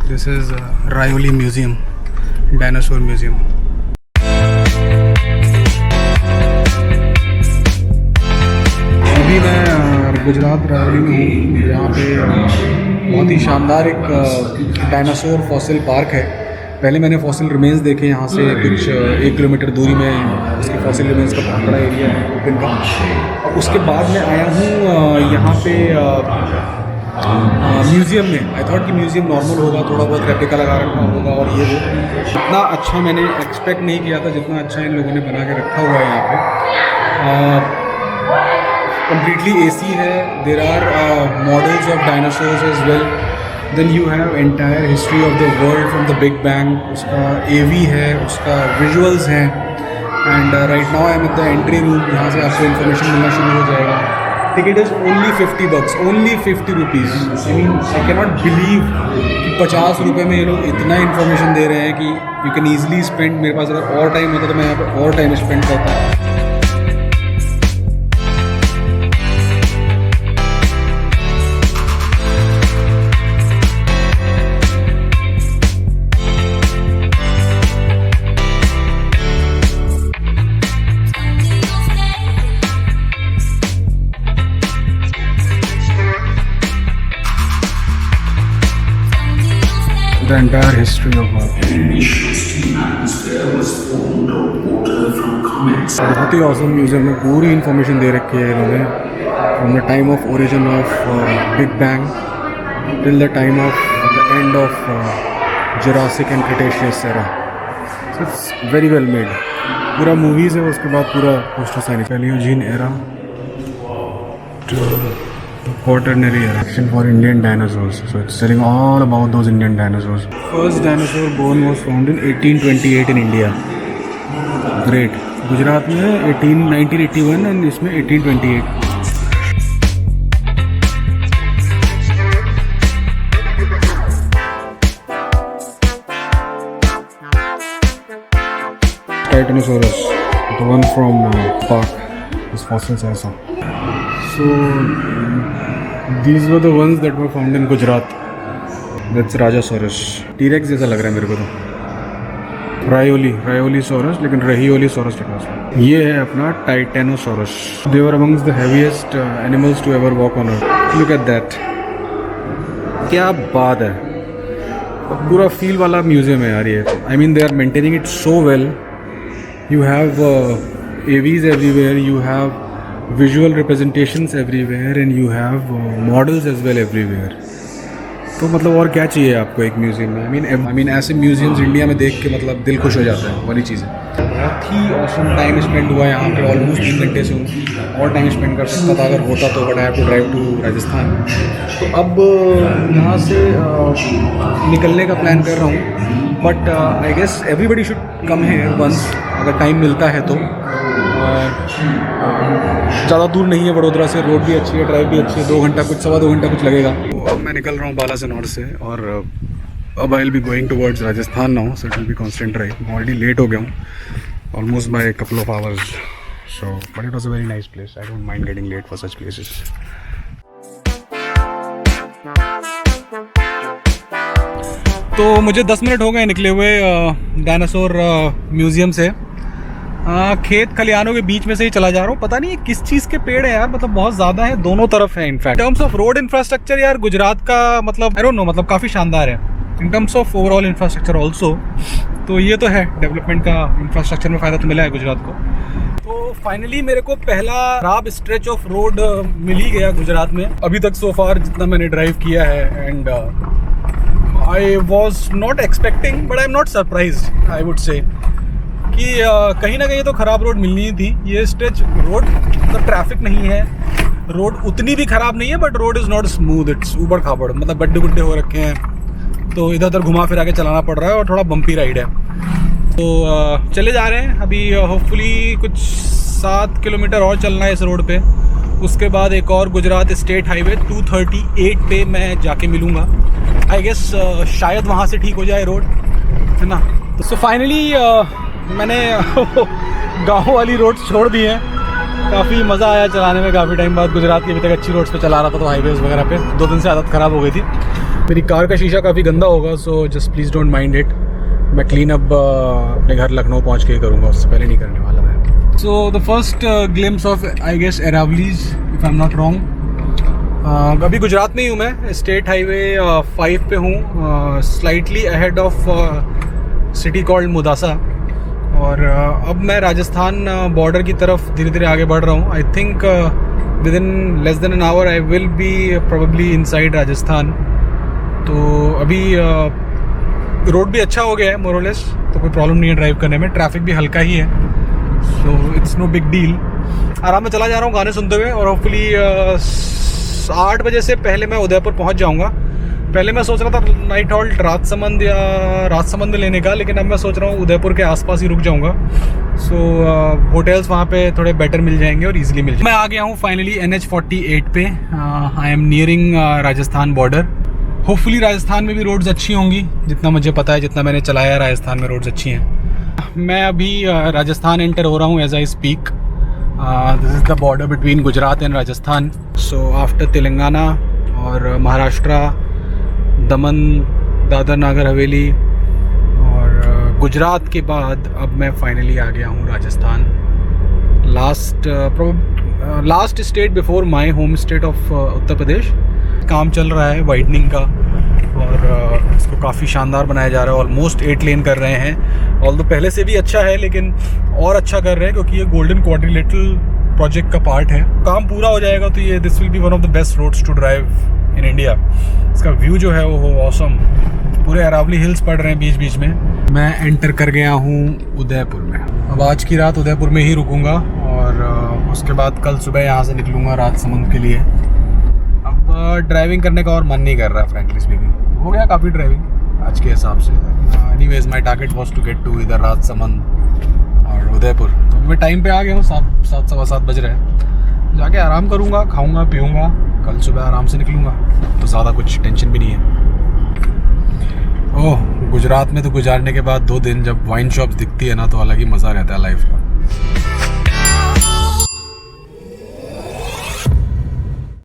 This is Raioli museum, dinosaur museum. अभी मैं गुजरात रायोली में हूँ। यहाँ पे बहुत ही शानदार एक डायनासोर फॉसिल पार्क है। पहले मैंने फॉसिल रिमेन्स देखे यहाँ से कुछ 1 किलोमीटर दूरी में उसके फॉसिल रिमेन्स का बहुत बड़ा एरिया है ओपन का। और उसके बाद मैं आया हूँ यहाँ पे म्यूज़ियम में। आई थॉट कि म्यूज़ियम नॉर्मल होगा, थोड़ा बहुत रेप्लिका लगा रखा होगा और ये वो। इतना अच्छा मैंने एक्सपेक्ट नहीं किया था जितना अच्छा इन लोगों ने बना के रखा हुआ है यहाँ पे। कंप्लीटली एसी है। There are models of dinosaurs as well. Then you have entire history of the world from the big bang. उसका एवी है, उसका विजुअल्स हैं। And right now I am at the entry room. यहाँ से आपको information मिलना शुरू हो जाएगा। Ticket is only 50 bucks, only 50 rupees. I mean I can not believe कि 50 रुपये में ये लोग इतना इन्फॉर्मेशन दे रहे हैं कि यू कैन ईजिली स्पेंड। मेरे पास अगर और टाइम होता तो मैं यहाँ पर और टाइम स्पेंड करता। The entire history of Earth. बहुत ही awesome म्यूजियम में पूरी इन्फॉर्मेशन दे रखी है इन्होंने। From the time of origin of big bang till the time of the end of Jurassic and Cretaceous era. It's very well made. पूरा movies है, उसके बाद पूरा poster science Palaeogene era to Quaternary erection for Indian dinosaurs. So it's telling all about those Indian dinosaurs. First dinosaur bone was found in 1828 in India. Great. Gujarat में 1981 and इसमें 1828. Titanosaurus, the one from Park. His fossils I saw. So these were the ones that were found in Gujarat. That's Rajasaurus. T-Rex जैसा लग रहा है मेरे को तो। Raioli sorus, लेकिन रहीओलीसॉरस लिखा है। ये है अपना टाइटेनोसॉरस। They were amongst the heaviest animals to ever walk on earth. Look at that. क्या बात है। पूरा फील वाला म्यूजियम है यार ये। I mean they are maintaining it so well. You have AVs everywhere. You have visual representations everywhere and you have models as well everywhere. तो मतलब और क्या चाहिए आपको एक म्यूज़ियम में। I mean ऐसे म्यूज़ियम्स इंडिया में देख के मतलब दिल खुश हो जाता है वाली चीज़ें। बहुत ही ऑसम टाइम स्पेंड हुआ यहाँ पे। ऑलमोस्ट 3 घंटे से और टाइम स्पेंड कर सकता था अगर होता तो, but I have to drive to Rajasthan. तो अब यहाँ से निकलने का प्लान कर रहा हूँ। But I guess everybody should come here once अगर टाइम मिलता है तो। ज़्यादा दूर नहीं है वडोदरा से, रोड भी अच्छी है, ड्राइव भी अच्छी है। 2 घंटा कुछ, 2.25 घंटा कुछ लगेगा। तो अब मैं निकल रहा हूँ बालासिनोर से और अब I will be going towards Rajasthan now. So it will be constant drive. मैं ऑलरेडी लेट हो गया हूँ almost by couple of hours. So but it was a very nice place. I don't mind getting late for such places. तो मुझे 10 minute हो गए निकले हुए डायनासोर म्यूज़ियम से। खेत खलिहानों के बीच में से ही चला जा रहा हूँ। पता नहीं किस चीज़ के पेड़ है यार, मतलब बहुत ज़्यादा है, दोनों तरफ है। In fact terms of road infrastructure यार गुजरात का मतलब आई डोंट नो, मतलब काफ़ी शानदार है in terms of overall infrastructure also. तो ये तो है, डेवलपमेंट का इंफ्रास्ट्रक्चर में फ़ायदा तो मिला है गुजरात को। तो फाइनली मेरे को पहला खराब स्ट्रेच ऑफ रोड मिल ही गया गुजरात में अभी तक सो फार जितना मैंने ड्राइव किया है। And I was not expecting but I am not surprised I would say कि कहीं ना कहीं तो ख़राब रोड मिलनी ही थी। ये स्ट्रेच रोड मतलब ट्रैफिक नहीं है, रोड उतनी भी ख़राब नहीं है, but road is not smooth, it's ऊबड़ खाबड़, मतलब गड्ढे गुड्ढे हो रखे हैं। तो इधर उधर घुमा फिरा के चलाना पड़ रहा है और थोड़ा बम्पी राइड है। तो चले जा रहे हैं अभी। होपफुली कुछ 7 किलोमीटर और चलना है इस रोड पे। उसके बाद एक और गुजरात स्टेट हाईवे 238 पे मैं जाके मिलूँगा। आई गेस शायद वहाँ से ठीक हो जाए रोड, है ना। तो फाइनली मैंने गाँव वाली रोड छोड़ दी है। काफ़ी मज़ा आया चलाने में, काफ़ी टाइम बाद गुजरात की अभी तक अच्छी रोड्स पे चला रहा था, तो हाईवेज़ वगैरह पे 2 दिन से आदत ख़राब हो गई थी। मेरी कार का शीशा काफ़ी गंदा होगा, so just please don't mind it. मैं क्लीन अप अपने घर लखनऊ पहुंच के ही करूँगा, उससे पहले नहीं करने वाला मैं। So the first glimpse of I guess Aravallis, if I am not wrong. अभी गुजरात में ही हूँ मैं, स्टेट हाईवे 5 पे हूँ, slightly ahead of city called Modasa. और अब मैं राजस्थान बॉर्डर की तरफ धीरे धीरे आगे बढ़ रहा हूँ। I think with in less than an hour I will B probably inside Rajasthan. तो अभी रोड भी अच्छा हो गया है मोरलेस, तो कोई प्रॉब्लम नहीं है ड्राइव करने में, ट्रैफिक भी हल्का ही है, so it's no big deal. आराम में चला जा रहा हूँ गाने सुनते हुए, और होपफुली 8 बजे से पहले मैं उदयपुर पहुँच जाऊँगा। पहले मैं सोच रहा था नाइट हॉल्ट राजसमंद या राजसमंद लेने का, लेकिन अब मैं सोच रहा हूँ उदयपुर के आसपास ही रुक जाऊँगा। सो होटल्स वहाँ पे थोड़े बेटर मिल जाएंगे और इजीली मिल जाएंगे। मैं आ गया हूँ फाइनली NH48 पे। I am nearing Rajasthan border. Hopefully Rajasthan में भी रोड्स अच्छी होंगी, जितना मुझे पता है, जितना मैंने चलाया है राजस्थान में रोड्स अच्छी हैं। मैं अभी राजस्थान एंटर हो रहा हूँ as I speak. This is the border between Gujarat and Rajasthan. So after Telangana और महाराष्ट्र, दमन, दादर नगर हवेली और गुजरात के बाद अब मैं फाइनली आ गया हूँ Rajasthan. Last state before my home state of Uttar Pradesh. काम चल रहा है वाइडनिंग का, और इसको काफ़ी शानदार बनाया जा रहा है। ऑलमोस्ट 8 लेन कर रहे हैं, ऑल्दो पहले से भी अच्छा है, लेकिन और अच्छा कर रहे हैं क्योंकि ये गोल्डन क्वाड्रिलेटरल प्रोजेक्ट का पार्ट है। काम पूरा हो जाएगा तो ये this will be one of the best roads to drive in India. इसका व्यू जो है वो ऑसम, पूरे अरावली हिल्स पड़ रहे हैं बीच बीच में। मैं एंटर कर गया हूँ उदयपुर में। अब आज की रात उदयपुर में ही रुकूंगा, और उसके बाद कल सुबह यहाँ से निकलूँगा राजसमंद के लिए। अब ड्राइविंग करने का और मन नहीं कर रहा फ्रैंकली स्पीकिंग, हो गया काफ़ी ड्राइविंग आज के हिसाब से। Anyways my target was to get to इधर राजसमंद और उदयपुर। तो मैं टाइम पे आ गया हूँ, 7 सवा 7 बज रहे हैं। जाके आराम करूँगा, खाऊँगा पीऊँगा, कल सुबह आराम से निकलूँगा, तो ज़्यादा कुछ टेंशन भी नहीं है। ओह, गुजरात में तो गुजारने के बाद 2 दिन जब वाइन शॉप्स दिखती है ना, तो अलग ही मज़ा रहता है लाइफ का।